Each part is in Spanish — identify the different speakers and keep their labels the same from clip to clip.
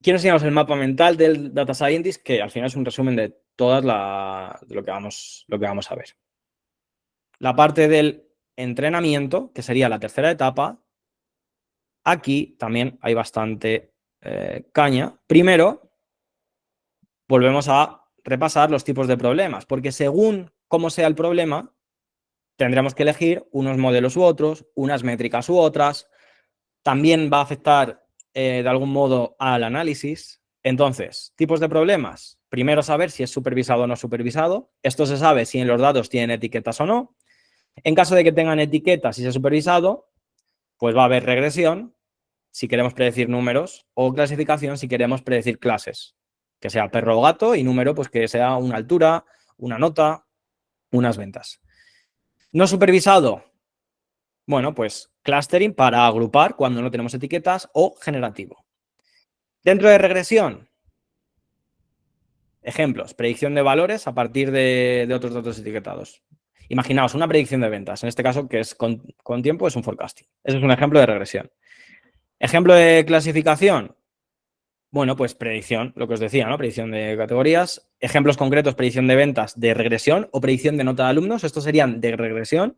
Speaker 1: quiero enseñaros el mapa mental del Data Scientist, que al final es un resumen de todas lo que vamos a ver. La parte del entrenamiento, que sería la tercera etapa, aquí también hay bastante caña. Primero, volvemos a repasar los tipos de problemas, porque según cómo sea el problema, tendremos que elegir unos modelos u otros, unas métricas u otras. También va a afectar de algún modo al análisis. Entonces, tipos de problemas. Primero, saber si es supervisado o no supervisado. Esto se sabe si en los datos tienen etiquetas o no. En caso de que tengan etiquetas y sea supervisado, pues va a haber regresión si queremos predecir números o clasificación si queremos predecir clases, que sea perro o gato, y número pues que sea una altura, una nota, unas ventas. No supervisado, bueno, pues clustering para agrupar cuando no tenemos etiquetas o generativo. Dentro de regresión, ejemplos, predicción de valores a partir de otros datos etiquetados. Imaginaos una predicción de ventas, en este caso que es con tiempo, es un forecasting. Ese es un ejemplo de regresión. Ejemplo de clasificación, bueno, pues predicción, lo que os decía, ¿no? Predicción de categorías. Ejemplos concretos, predicción de ventas de regresión o predicción de nota de alumnos. Estos serían de regresión.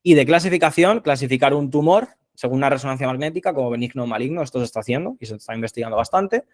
Speaker 1: Y de clasificación, clasificar un tumor según una resonancia magnética, como benigno o maligno. Esto se está haciendo y se está investigando bastante.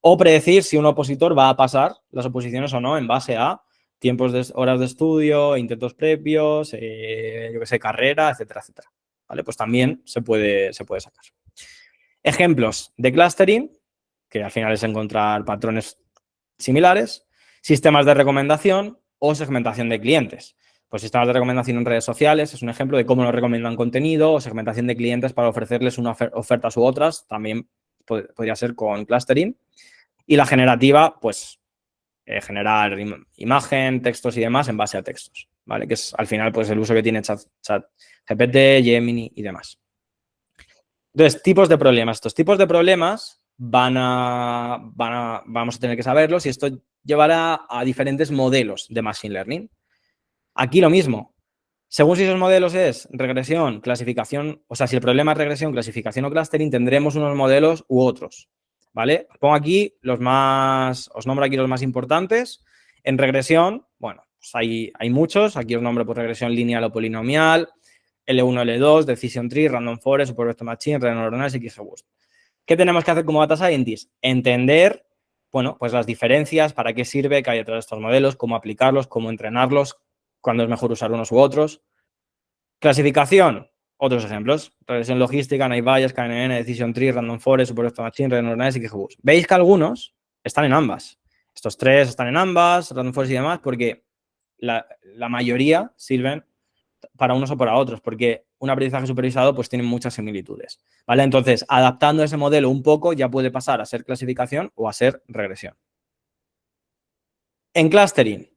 Speaker 1: O predecir si un opositor va a pasar las oposiciones o no en base a tiempos de horas de estudio, intentos previos, yo qué sé, carrera, etcétera, etcétera. ¿Vale? Pues también se puede sacar. Ejemplos de clustering, que al final es encontrar patrones similares, sistemas de recomendación o segmentación de clientes. Pues sistemas de recomendación en redes sociales es un ejemplo de cómo nos recomiendan contenido, o segmentación de clientes para ofrecerles unas ofertas u otras, también podría ser con clustering. Y la generativa, pues generar imagen, textos y demás en base a textos, ¿vale? Que es al final pues el uso que tiene ChatGPT, Gemini y demás. Entonces, tipos de problemas. Estos tipos de problemas vamos a tener que saberlos y esto llevará a diferentes modelos de Machine Learning. Aquí lo mismo. Según si esos modelos es regresión, clasificación, o sea, si el problema es regresión, clasificación o clustering, tendremos unos modelos u otros, ¿vale? Os pongo aquí os nombro aquí los más importantes. En regresión, bueno, pues hay muchos. Aquí os nombro por regresión lineal o polinomial, L1, L2, Decision Tree, Random Forest, Super Vector Machine, redes neuronales y XGBoost. ¿Qué tenemos que hacer como Data Scientist? Entender, bueno, pues las diferencias, para qué sirve, qué hay detrás de estos modelos, cómo aplicarlos, cómo entrenarlos, cuándo es mejor usar unos u otros. Clasificación, otros ejemplos. Regresión logística, Naive Bayes, KNN, Decision Tree, Random Forest, Super Vector Machine, redes neuronales y XGBoost. Veis que algunos están en ambas. Estos tres están en ambas, Random Forest y demás, porque la mayoría sirven para unos o para otros, porque un aprendizaje supervisado pues tiene muchas similitudes, ¿vale? Entonces, adaptando ese modelo un poco ya puede pasar a ser clasificación o a ser regresión. En clustering,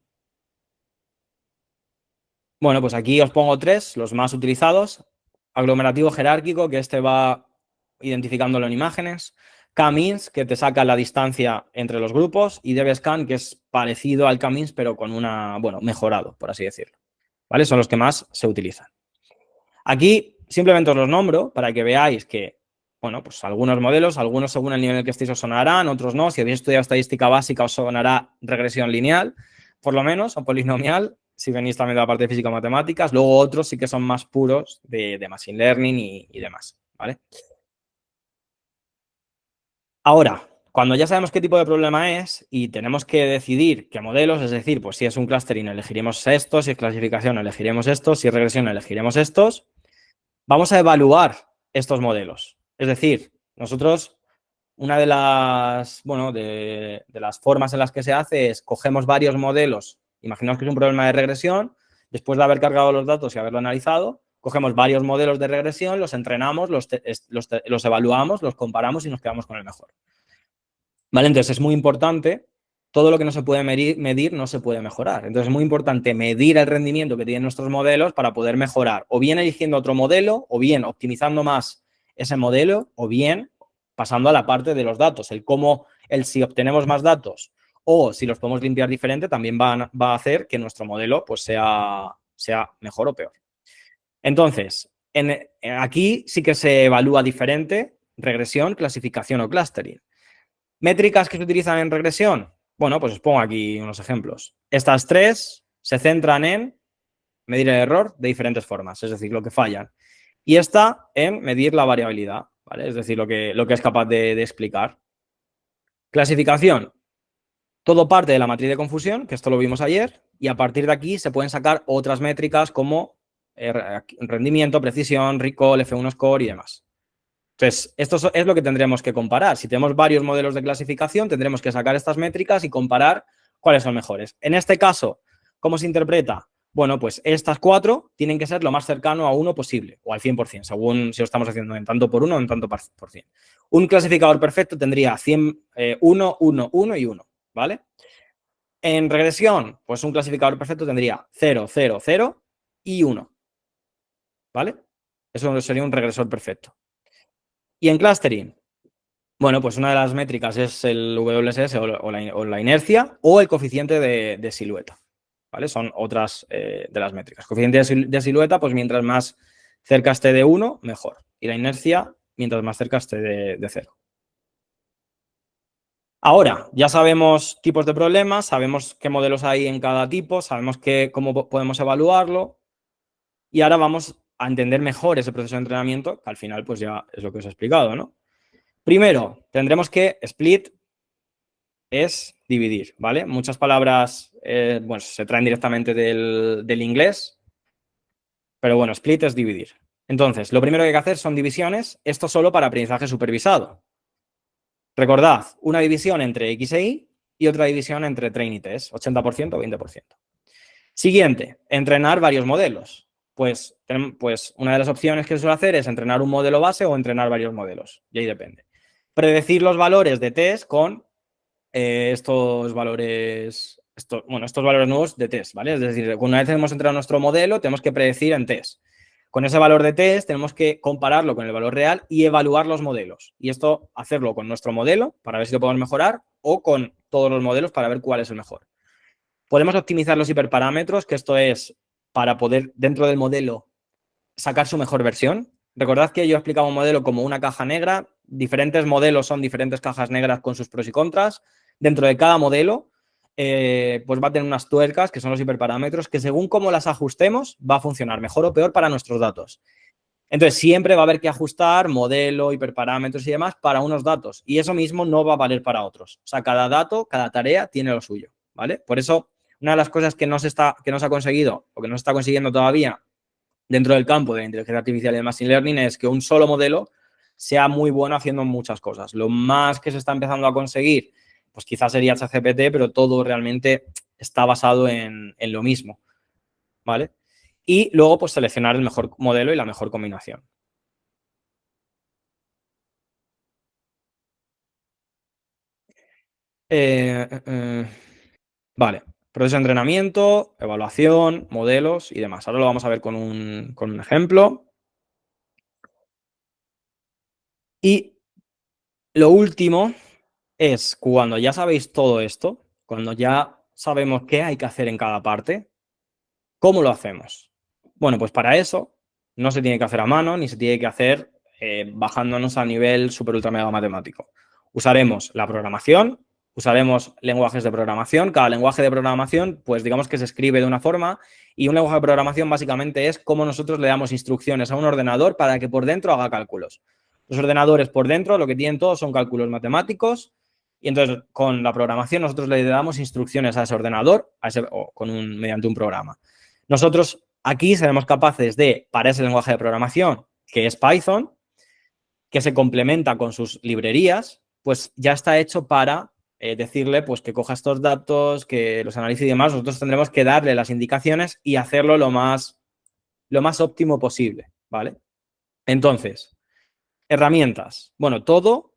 Speaker 1: bueno, pues aquí os pongo tres, los más utilizados. Aglomerativo jerárquico, que este va identificándolo en imágenes. K-means, que te saca la distancia entre los grupos. Y DBSCAN, que es parecido al K-means, pero con mejorado, por así decirlo. ¿Vale? Son los que más se utilizan. Aquí simplemente os los nombro para que veáis que, bueno, pues algunos modelos, algunos según el nivel en el que estéis os sonarán, otros no. Si habéis estudiado estadística básica os sonará regresión lineal, por lo menos, o polinomial, si venís también de la parte de física o matemáticas. Luego otros sí que son más puros de machine learning y demás, ¿vale? Ahora, cuando ya sabemos qué tipo de problema es y tenemos que decidir qué modelos, es decir, pues si es un clustering elegiremos estos, si es clasificación elegiremos estos, si es regresión elegiremos estos, vamos a evaluar estos modelos. Es decir, nosotros, una de las, de las formas en las que se hace es cogemos varios modelos. Imaginaos que es un problema de regresión. Después de haber cargado los datos y haberlo analizado, cogemos varios modelos de regresión, los entrenamos, los evaluamos, los comparamos y nos quedamos con el mejor. ¿Vale? Entonces, es muy importante. Todo lo que no se puede medir no se puede mejorar. Entonces, es muy importante medir el rendimiento que tienen nuestros modelos para poder mejorar, o bien eligiendo otro modelo, o bien optimizando más ese modelo, o bien pasando a la parte de los datos. Si obtenemos más datos o si los podemos limpiar diferente, también va a hacer que nuestro modelo pues, sea mejor o peor. Entonces, aquí sí que se evalúa diferente regresión, clasificación o clustering. Métricas que se utilizan en regresión. Bueno, pues os pongo aquí unos ejemplos. Estas tres se centran en medir el error de diferentes formas, es decir, lo que fallan. Y esta en medir la variabilidad, ¿vale? Es decir, lo que es capaz de explicar. Clasificación. Todo parte de la matriz de confusión, que esto lo vimos ayer, y a partir de aquí se pueden sacar otras métricas como rendimiento, precisión, recall, F1 score y demás. Entonces, esto es lo que tendremos que comparar. Si tenemos varios modelos de clasificación, tendremos que sacar estas métricas y comparar cuáles son mejores. En este caso, ¿cómo se interpreta? Bueno, pues estas cuatro tienen que ser lo más cercano a 1 posible, o al 100%, según si lo estamos haciendo en tanto por 1 o en tanto por 100. Un clasificador perfecto tendría 100, 1, 1, 1 y 1, ¿vale? En regresión, pues un clasificador perfecto tendría 0, 0, 0 y 1, ¿vale? Eso sería un regresor perfecto. Y en clustering, bueno, pues una de las métricas es el WSS o la inercia o el coeficiente de silueta, ¿vale? Son otras de las métricas. Coeficiente de silueta, pues mientras más cerca esté de 1, mejor. Y la inercia, mientras más cerca esté de 0. Ahora, ya sabemos tipos de problemas, sabemos qué modelos hay en cada tipo, sabemos cómo podemos evaluarlo y ahora vamos a entender mejor ese proceso de entrenamiento, que al final pues ya es lo que os he explicado, ¿no? Primero, tendremos que split es dividir, ¿vale? Muchas palabras bueno, se traen directamente del inglés, pero bueno, split es dividir. Entonces, lo primero que hay que hacer son divisiones, esto solo para aprendizaje supervisado. Recordad, una división entre X e Y y otra división entre train y test, 80% o 20%. Siguiente, entrenar varios modelos. Pues una de las opciones que se suele hacer es entrenar un modelo base o entrenar varios modelos, y ahí depende. Predecir los valores de test con estos valores nuevos de test, ¿vale? Es decir, una vez hemos entrenado nuestro modelo, tenemos que predecir en test. Con ese valor de test tenemos que compararlo con el valor real y evaluar los modelos. Y esto hacerlo con nuestro modelo para ver si lo podemos mejorar o con todos los modelos para ver cuál es el mejor. Podemos optimizar los hiperparámetros, que esto es para poder dentro del modelo sacar su mejor versión. Recordad que yo explicaba un modelo como una caja negra. Diferentes modelos son diferentes cajas negras con sus pros y contras. Dentro de cada modelo, pues va a tener unas tuercas, que son los hiperparámetros, que según cómo las ajustemos, va a funcionar mejor o peor para nuestros datos. Entonces, siempre va a haber que ajustar modelo, hiperparámetros y demás para unos datos. Y eso mismo no va a valer para otros. O sea, cada dato, cada tarea tiene lo suyo, ¿vale? Por eso, una de las cosas que no se ha conseguido o que no se está consiguiendo todavía dentro del campo de la inteligencia artificial y el machine learning es que un solo modelo sea muy bueno haciendo muchas cosas. Lo más que se está empezando a conseguir, pues quizás sería ChatGPT, pero todo realmente está basado en lo mismo, ¿vale? Y luego, pues seleccionar el mejor modelo y la mejor combinación. Vale, proceso de entrenamiento, evaluación, modelos y demás. Ahora lo vamos a ver con un ejemplo. Y lo último es cuando ya sabéis todo esto, cuando ya sabemos qué hay que hacer en cada parte, ¿cómo lo hacemos? Bueno, pues para eso no se tiene que hacer a mano ni se tiene que hacer bajándonos a nivel super ultra mega matemático. Usaremos la programación, usaremos lenguajes de programación. Cada lenguaje de programación, pues digamos que se escribe de una forma y un lenguaje de programación básicamente es cómo nosotros le damos instrucciones a un ordenador para que por dentro haga cálculos. Los ordenadores por dentro lo que tienen todos son cálculos matemáticos y entonces con la programación nosotros le damos instrucciones a ese ordenador mediante un programa. Nosotros aquí seremos capaces de, para ese lenguaje de programación, que es Python, que se complementa con sus librerías, pues ya está hecho para decirle pues, que coja estos datos, que los analice y demás. Nosotros tendremos que darle las indicaciones y hacerlo lo más óptimo posible, ¿vale? Entonces, herramientas. Bueno, todo,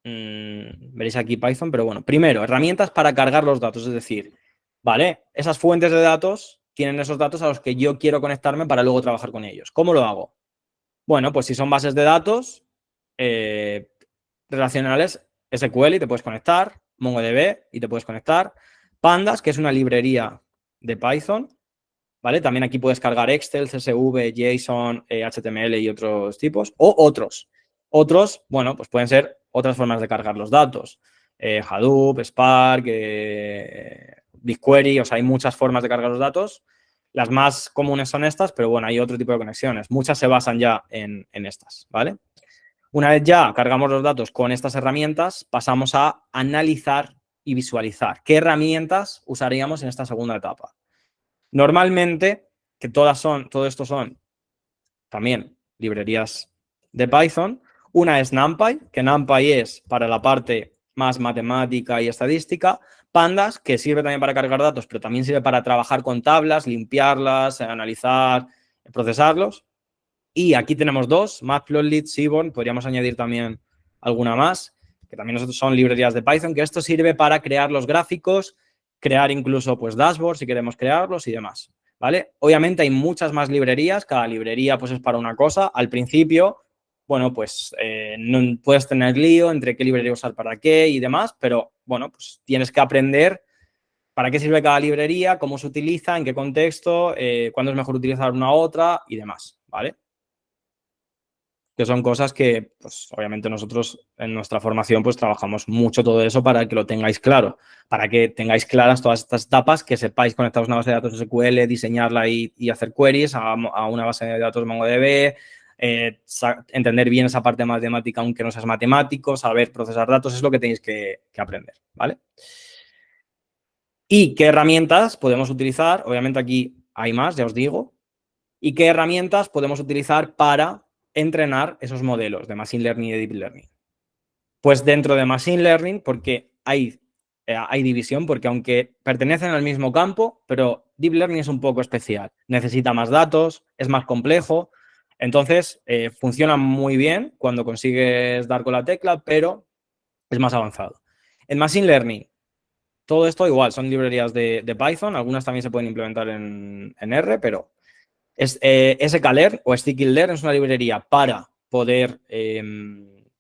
Speaker 1: veréis aquí Python, pero bueno, primero, herramientas para cargar los datos, es decir, ¿vale? Esas fuentes de datos tienen esos datos a los que yo quiero conectarme para luego trabajar con ellos. ¿Cómo lo hago? Bueno, pues si son bases de datos relacionales, SQL y te puedes conectar, MongoDB y te puedes conectar, Pandas, que es una librería de Python, ¿vale? También aquí puedes cargar Excel, CSV, JSON, HTML y otros tipos, o otros. Otros, bueno, pues pueden ser otras formas de cargar los datos. Hadoop, Spark, BigQuery, o sea, hay muchas formas de cargar los datos. Las más comunes son estas, pero bueno, hay otro tipo de conexiones. Muchas se basan ya en estas, ¿vale? Una vez ya cargamos los datos con estas herramientas, pasamos a analizar y visualizar. ¿Qué herramientas usaríamos en esta segunda etapa? Normalmente, que todo esto son también librerías de Python. Una es NumPy, que NumPy es para la parte más matemática y estadística. Pandas, que sirve también para cargar datos, pero también sirve para trabajar con tablas, limpiarlas, analizar, procesarlos. Y aquí tenemos dos, Matplotlib, Seaborn, podríamos añadir también alguna más, que también son librerías de Python, que esto sirve para crear los gráficos, crear incluso pues dashboards si queremos crearlos y demás, ¿vale? Obviamente hay muchas más librerías, cada librería pues es para una cosa. Al principio, bueno, pues no puedes tener lío entre qué librería usar para qué y demás, pero bueno, pues tienes que aprender para qué sirve cada librería, cómo se utiliza, en qué contexto, cuándo es mejor utilizar una u otra y demás, ¿vale? Que son cosas que, pues, obviamente nosotros en nuestra formación pues trabajamos mucho todo eso para que lo tengáis claro, para que tengáis claras todas estas etapas, que sepáis conectaros a una base de datos SQL, diseñarla y hacer queries a una base de datos MongoDB, entender bien esa parte matemática aunque no seas matemático, saber procesar datos, es lo que tenéis que aprender, ¿vale? ¿Y qué herramientas podemos utilizar? Obviamente aquí hay más, ya os digo. ¿Y qué herramientas podemos utilizar para entrenar esos modelos de Machine Learning y de Deep Learning? Pues dentro de Machine Learning, porque hay división, porque aunque pertenecen al mismo campo, pero Deep Learning es un poco especial. Necesita más datos, es más complejo. Entonces, funciona muy bien cuando consigues dar con la tecla, pero es más avanzado. En Machine Learning, todo esto igual, son librerías de Python, algunas también se pueden implementar en R, pero sklearn o sklearn es una librería para poder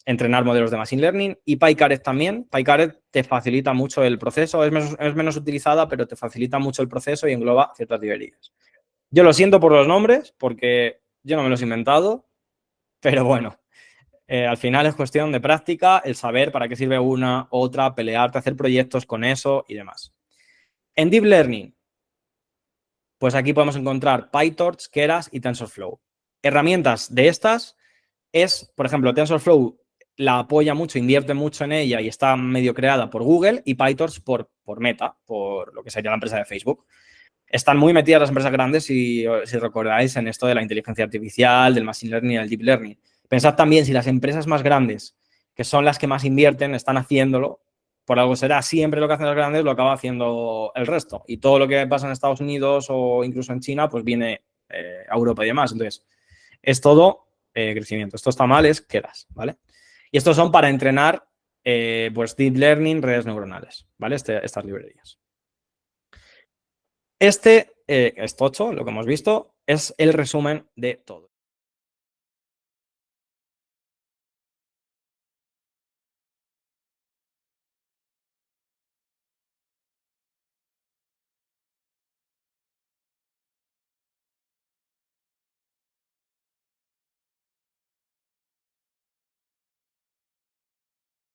Speaker 1: entrenar modelos de Machine Learning, y PyCaret también. PyCaret te facilita mucho el proceso, es menos utilizada, pero te facilita mucho el proceso y engloba ciertas librerías. Yo lo siento por los nombres, porque yo no me los he inventado, pero bueno, al final es cuestión de práctica, el saber para qué sirve una, otra, pelearte, hacer proyectos con eso y demás. En Deep Learning, pues aquí podemos encontrar PyTorch, Keras y TensorFlow. Herramientas de estas es, por ejemplo, TensorFlow la apoya mucho, invierte mucho en ella y está medio creada por Google, y PyTorch por Meta, por lo que sería la empresa de Facebook. Están muy metidas las empresas grandes, si recordáis, en esto de la inteligencia artificial, del machine learning y del deep learning. Pensad también, si las empresas más grandes, que son las que más invierten, están haciéndolo, por algo será. Siempre lo que hacen las grandes lo acaba haciendo el resto. Y todo lo que pasa en Estados Unidos o incluso en China, pues viene a Europa y demás. Entonces, es todo crecimiento. Esto está mal, es quedas, ¿vale? Y estos son para entrenar pues deep learning, redes neuronales, ¿vale? Estas librerías. Este es tocho, lo que hemos visto, es el resumen de todo.